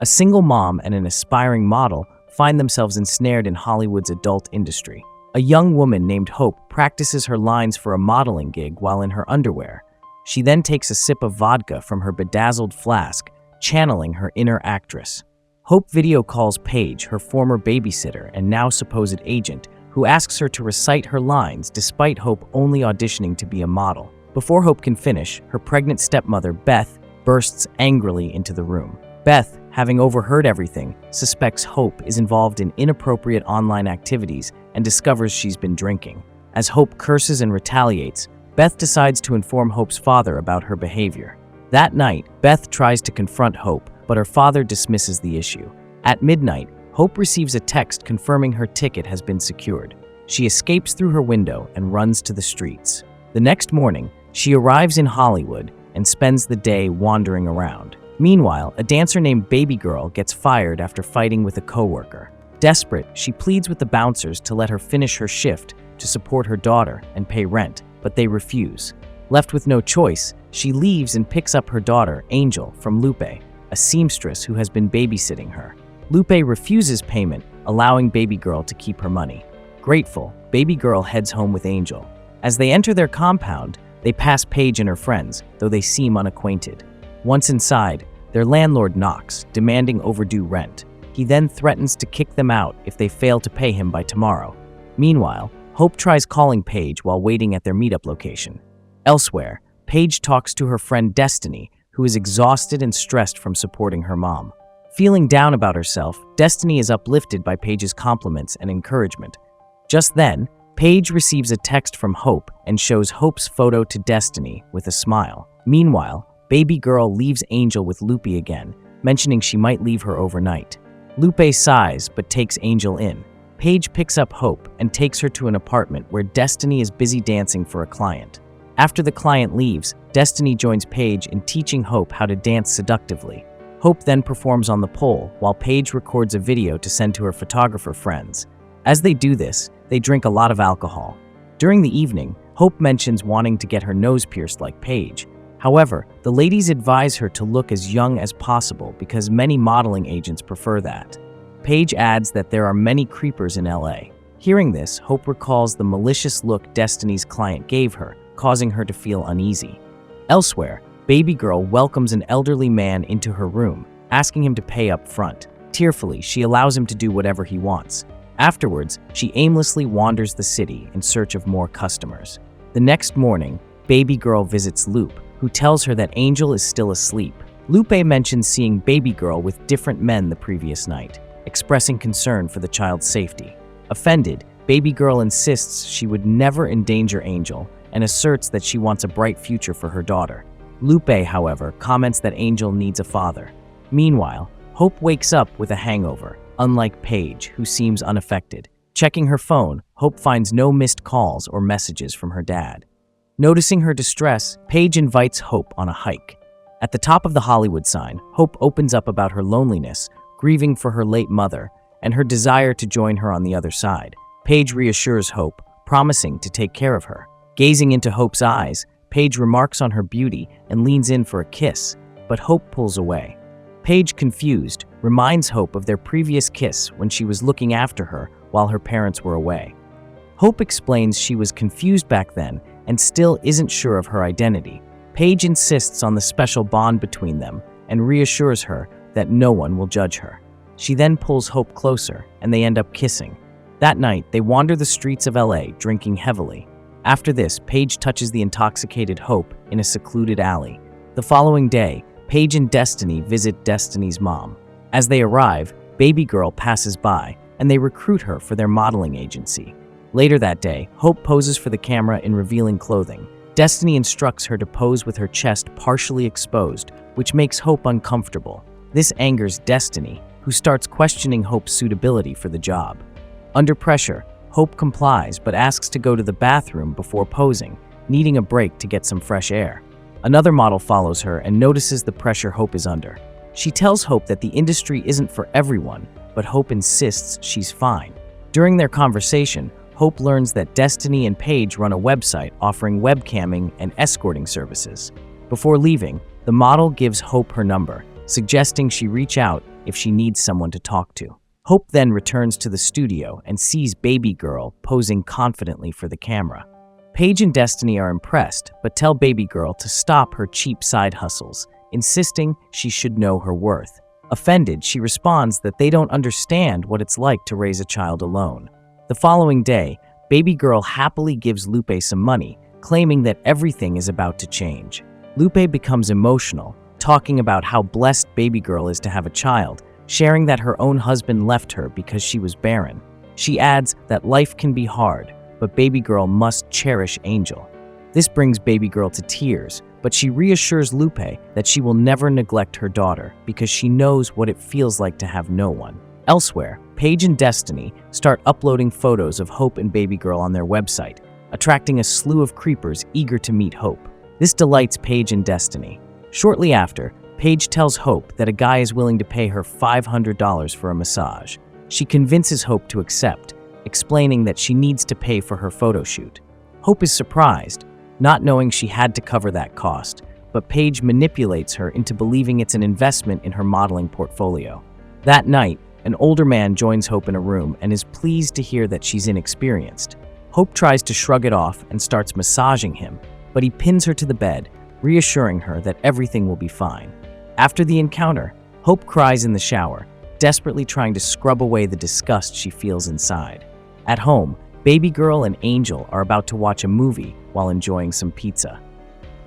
A single mom and an aspiring model find themselves ensnared in Hollywood's adult industry. A young woman named Hope practices her lines for a modeling gig while in her underwear. She then takes a sip of vodka from her bedazzled flask, channeling her inner actress. Hope video calls Paige, her former babysitter and now supposed agent, who asks her to recite her lines despite Hope only auditioning to be a model. Before Hope can finish, her pregnant stepmother, Beth, bursts angrily into the room. Beth, having overheard everything, suspects Hope is involved in inappropriate online activities and discovers she's been drinking. As Hope curses and retaliates, Beth decides to inform Hope's father about her behavior. That night, Beth tries to confront Hope, but her father dismisses the issue. At midnight, Hope receives a text confirming her ticket has been secured. She escapes through her window and runs to the streets. The next morning, she arrives in Hollywood and spends the day wandering around. Meanwhile, a dancer named Baby Girl gets fired after fighting with a coworker. Desperate, she pleads with the bouncers to let her finish her shift to support her daughter and pay rent, but they refuse. Left with no choice, she leaves and picks up her daughter, Angel, from Lupe, a seamstress who has been babysitting her. Lupe refuses payment, allowing Baby Girl to keep her money. Grateful, Baby Girl heads home with Angel. As they enter their compound, they pass Paige and her friends, though they seem unacquainted. Once inside, their landlord knocks, demanding overdue rent. He then threatens to kick them out if they fail to pay him by tomorrow. Meanwhile, Hope tries calling Paige while waiting at their meetup location. Elsewhere, Paige talks to her friend Destiny, who is exhausted and stressed from supporting her mom. Feeling down about herself, Destiny is uplifted by Paige's compliments and encouragement. Just then, Paige receives a text from Hope and shows Hope's photo to Destiny with a smile. Meanwhile, Baby Girl leaves Angel with Lupe again, mentioning she might leave her overnight. Lupe sighs but takes Angel in. Paige picks up Hope and takes her to an apartment where Destiny is busy dancing for a client. After the client leaves, Destiny joins Paige in teaching Hope how to dance seductively. Hope then performs on the pole while Paige records a video to send to her photographer friends. As they do this, they drink a lot of alcohol. During the evening, Hope mentions wanting to get her nose pierced like Paige. However, the ladies advise her to look as young as possible because many modeling agents prefer that. Paige adds that there are many creepers in LA. Hearing this, Hope recalls the malicious look Destiny's client gave her, causing her to feel uneasy. Elsewhere, Baby Girl welcomes an elderly man into her room, asking him to pay up front. Tearfully, she allows him to do whatever he wants. Afterwards, she aimlessly wanders the city in search of more customers. The next morning, Baby Girl visits Lupe, who tells her that Angel is still asleep. Lupe mentions seeing Baby Girl with different men the previous night, expressing concern for the child's safety. Offended, Baby Girl insists she would never endanger Angel and asserts that she wants a bright future for her daughter. Lupe, however, comments that Angel needs a father. Meanwhile, Hope wakes up with a hangover, unlike Paige, who seems unaffected. Checking her phone, Hope finds no missed calls or messages from her dad. Noticing her distress, Paige invites Hope on a hike. At the top of the Hollywood sign, Hope opens up about her loneliness, grieving for her late mother, and her desire to join her on the other side. Paige reassures Hope, promising to take care of her. Gazing into Hope's eyes, Paige remarks on her beauty and leans in for a kiss, but Hope pulls away. Paige, confused, reminds Hope of their previous kiss when she was looking after her while her parents were away. Hope explains she was confused back then and still isn't sure of her identity. Paige insists on the special bond between them and reassures her that no one will judge her. She then pulls Hope closer, and they end up kissing. That night, they wander the streets of LA, drinking heavily. After this, Paige touches the intoxicated Hope in a secluded alley. The following day, Paige and Destiny visit Destiny's mom. As they arrive, Baby Girl passes by, and they recruit her for their modeling agency. Later that day, Hope poses for the camera in revealing clothing. Destiny instructs her to pose with her chest partially exposed, which makes Hope uncomfortable. This angers Destiny, who starts questioning Hope's suitability for the job. Under pressure, Hope complies but asks to go to the bathroom before posing, needing a break to get some fresh air. Another model follows her and notices the pressure Hope is under. She tells Hope that the industry isn't for everyone, but Hope insists she's fine. During their conversation, Hope learns that Destiny and Paige run a website offering webcamming and escorting services. Before leaving, the model gives Hope her number, suggesting she reach out if she needs someone to talk to. Hope then returns to the studio and sees Baby Girl posing confidently for the camera. Paige and Destiny are impressed, but tell Baby Girl to stop her cheap side hustles, insisting she should know her worth. Offended, she responds that they don't understand what it's like to raise a child alone. The following day, Baby Girl happily gives Lupe some money, claiming that everything is about to change. Lupe becomes emotional, talking about how blessed Baby Girl is to have a child, sharing that her own husband left her because she was barren. She adds that life can be hard, but Baby Girl must cherish Angel. This brings Baby Girl to tears, but she reassures Lupe that she will never neglect her daughter because she knows what it feels like to have no one. Elsewhere, Paige and Destiny start uploading photos of Hope and Baby Girl on their website, attracting a slew of creepers eager to meet Hope. This delights Paige and Destiny. Shortly after, Paige tells Hope that a guy is willing to pay her $500 for a massage. She convinces Hope to accept, explaining that she needs to pay for her photo shoot. Hope is surprised, not knowing she had to cover that cost, but Paige manipulates her into believing it's an investment in her modeling portfolio. That night, an older man joins Hope in a room and is pleased to hear that she's inexperienced. Hope tries to shrug it off and starts massaging him, but he pins her to the bed, reassuring her that everything will be fine. After the encounter, Hope cries in the shower, desperately trying to scrub away the disgust she feels inside. At home, Baby Girl and Angel are about to watch a movie while enjoying some pizza.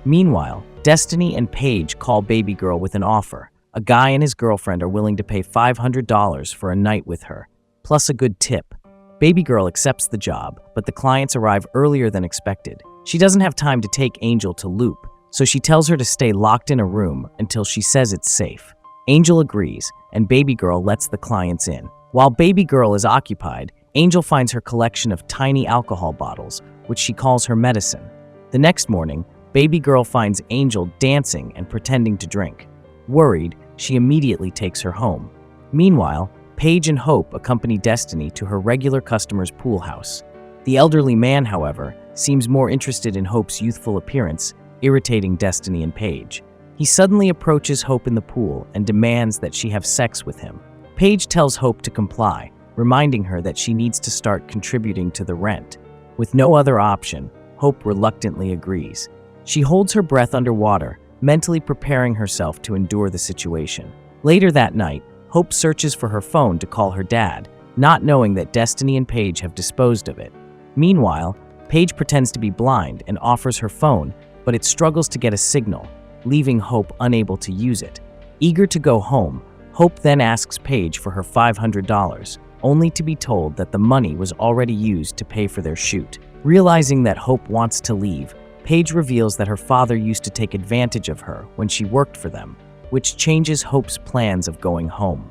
Meanwhile, Destiny and Paige call Baby Girl with an offer. A guy and his girlfriend are willing to pay $500 for a night with her, plus a good tip. Baby Girl accepts the job, but the clients arrive earlier than expected. She doesn't have time to take Angel to Loop, so she tells her to stay locked in a room until she says it's safe. Angel agrees, and Baby Girl lets the clients in. While Baby Girl is occupied, Angel finds her collection of tiny alcohol bottles, which she calls her medicine. The next morning, Baby Girl finds Angel dancing and pretending to drink. Worried, she immediately takes her home. Meanwhile, Paige and Hope accompany Destiny to her regular customer's pool house. The elderly man, however, seems more interested in Hope's youthful appearance, irritating Destiny and Paige. He suddenly approaches Hope in the pool and demands that she have sex with him. Paige tells Hope to comply, reminding her that she needs to start contributing to the rent. With no other option, Hope reluctantly agrees. She holds her breath underwater, mentally preparing herself to endure the situation. Later that night, Hope searches for her phone to call her dad, not knowing that Destiny and Paige have disposed of it. Meanwhile, Paige pretends to be blind and offers her phone, but it struggles to get a signal, leaving Hope unable to use it. Eager to go home, Hope then asks Paige for her $500, only to be told that the money was already used to pay for their shoot. Realizing that Hope wants to leave, Paige reveals that her father used to take advantage of her when she worked for them, which changes Hope's plans of going home.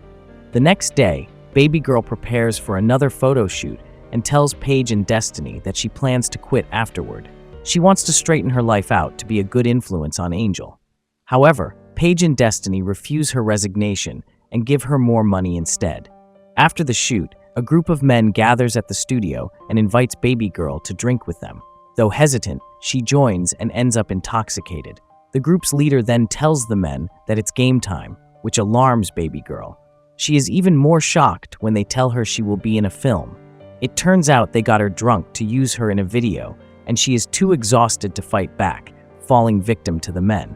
The next day, Baby Girl prepares for another photo shoot and tells Paige and Destiny that she plans to quit afterward. She wants to straighten her life out to be a good influence on Angel. However, Paige and Destiny refuse her resignation and give her more money instead. After the shoot, a group of men gathers at the studio and invites Baby Girl to drink with them. Though hesitant, she joins and ends up intoxicated. The group's leader then tells the men that it's game time, which alarms Baby Girl. She is even more shocked when they tell her she will be in a film. It turns out they got her drunk to use her in a video, and she is too exhausted to fight back, falling victim to the men.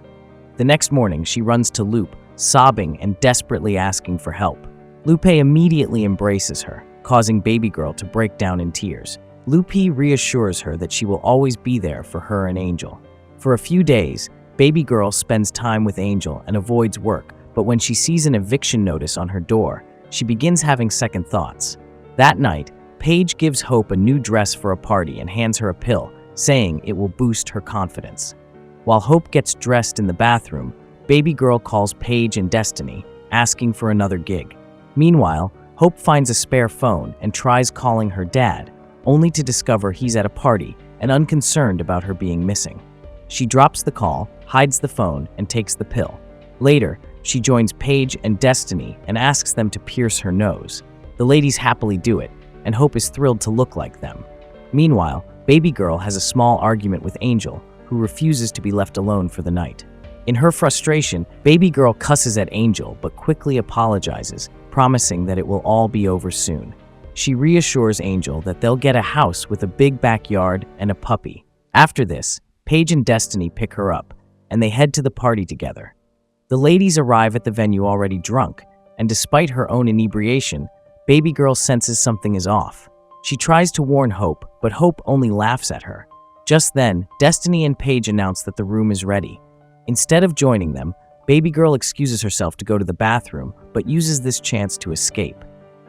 The next morning, she runs to Loop, sobbing and desperately asking for help. Lupe immediately embraces her, causing Baby Girl to break down in tears. Lupe reassures her that she will always be there for her and Angel. For a few days, Baby Girl spends time with Angel and avoids work, but when she sees an eviction notice on her door, she begins having second thoughts. That night, Paige gives Hope a new dress for a party and hands her a pill, saying it will boost her confidence. While Hope gets dressed in the bathroom, Baby Girl calls Paige and Destiny, asking for another gig. Meanwhile, Hope finds a spare phone and tries calling her dad, only to discover he's at a party and unconcerned about her being missing. She drops the call, hides the phone, and takes the pill. Later, she joins Paige and Destiny and asks them to pierce her nose. The ladies happily do it, and Hope is thrilled to look like them. Meanwhile, Baby Girl has a small argument with Angel, who refuses to be left alone for the night. In her frustration, baby girl cusses at Angel but quickly apologizes, promising that it will all be over soon. She reassures Angel that they'll get a house with a big backyard and a puppy. After this, Paige and Destiny pick her up, and they head to the party together. The ladies arrive at the venue already drunk, and despite her own inebriation, baby girl senses something is off. She tries to warn Hope, but Hope only laughs at her. Just then, Destiny and Paige announce that the room is ready. Instead of joining them, baby girl excuses herself to go to the bathroom, but uses this chance to escape.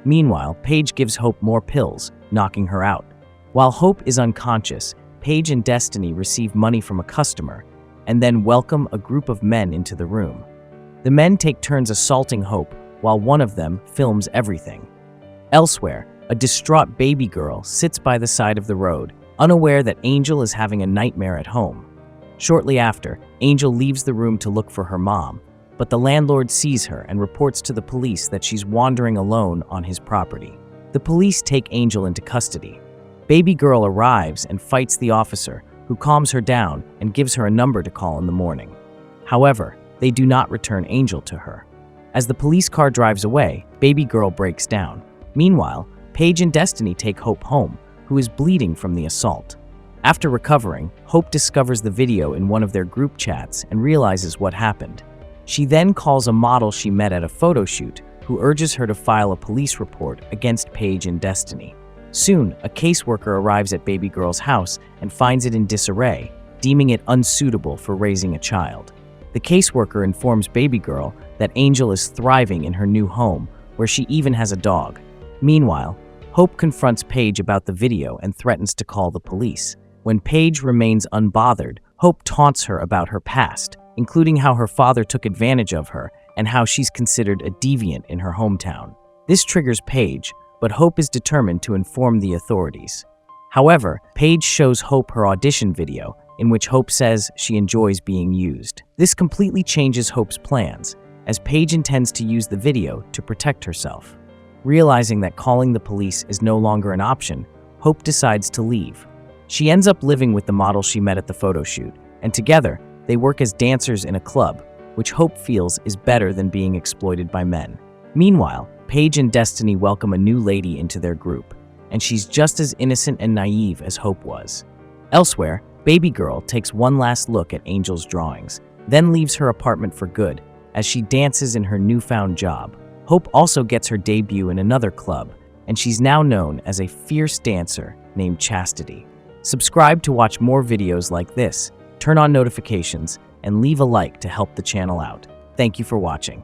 Meanwhile, Paige gives Hope more pills, knocking her out. While Hope is unconscious, Paige and Destiny receive money from a customer, and then welcome a group of men into the room. The men take turns assaulting Hope, while one of them films everything. Elsewhere, a distraught baby girl sits by the side of the road, unaware that Angel is having a nightmare at home. Shortly after, Angel leaves the room to look for her mom, but the landlord sees her and reports to the police that she's wandering alone on his property. The police take Angel into custody. Baby girl arrives and fights the officer, who calms her down and gives her a number to call in the morning. However, they do not return Angel to her. As the police car drives away, baby girl breaks down. Meanwhile, Paige and Destiny take Hope home, who is bleeding from the assault. After recovering, Hope discovers the video in one of their group chats and realizes what happened. She then calls a model she met at a photo shoot, who urges her to file a police report against Paige and Destiny. Soon, a caseworker arrives at baby girl's house and finds it in disarray, deeming it unsuitable for raising a child. The caseworker informs baby girl that Angel is thriving in her new home, where she even has a dog. Meanwhile, Hope confronts Paige about the video and threatens to call the police. When Paige remains unbothered, Hope taunts her about her past, including how her father took advantage of her and how she's considered a deviant in her hometown. This triggers Paige, but Hope is determined to inform the authorities. However, Paige shows Hope her audition video, in which Hope says she enjoys being used. This completely changes Hope's plans, as Paige intends to use the video to protect herself. Realizing that calling the police is no longer an option, Hope decides to leave. She ends up living with the model she met at the photo shoot, and together, they work as dancers in a club, which Hope feels is better than being exploited by men. Meanwhile, Paige and Destiny welcome a new lady into their group, and she's just as innocent and naive as Hope was. Elsewhere, baby girl takes one last look at Angel's drawings, then leaves her apartment for good as she dances in her newfound job. Hope also gets her debut in another club, and she's now known as a fierce dancer named Chastity. Subscribe to watch more videos like this, turn on notifications, and leave a like to help the channel out. Thank you for watching.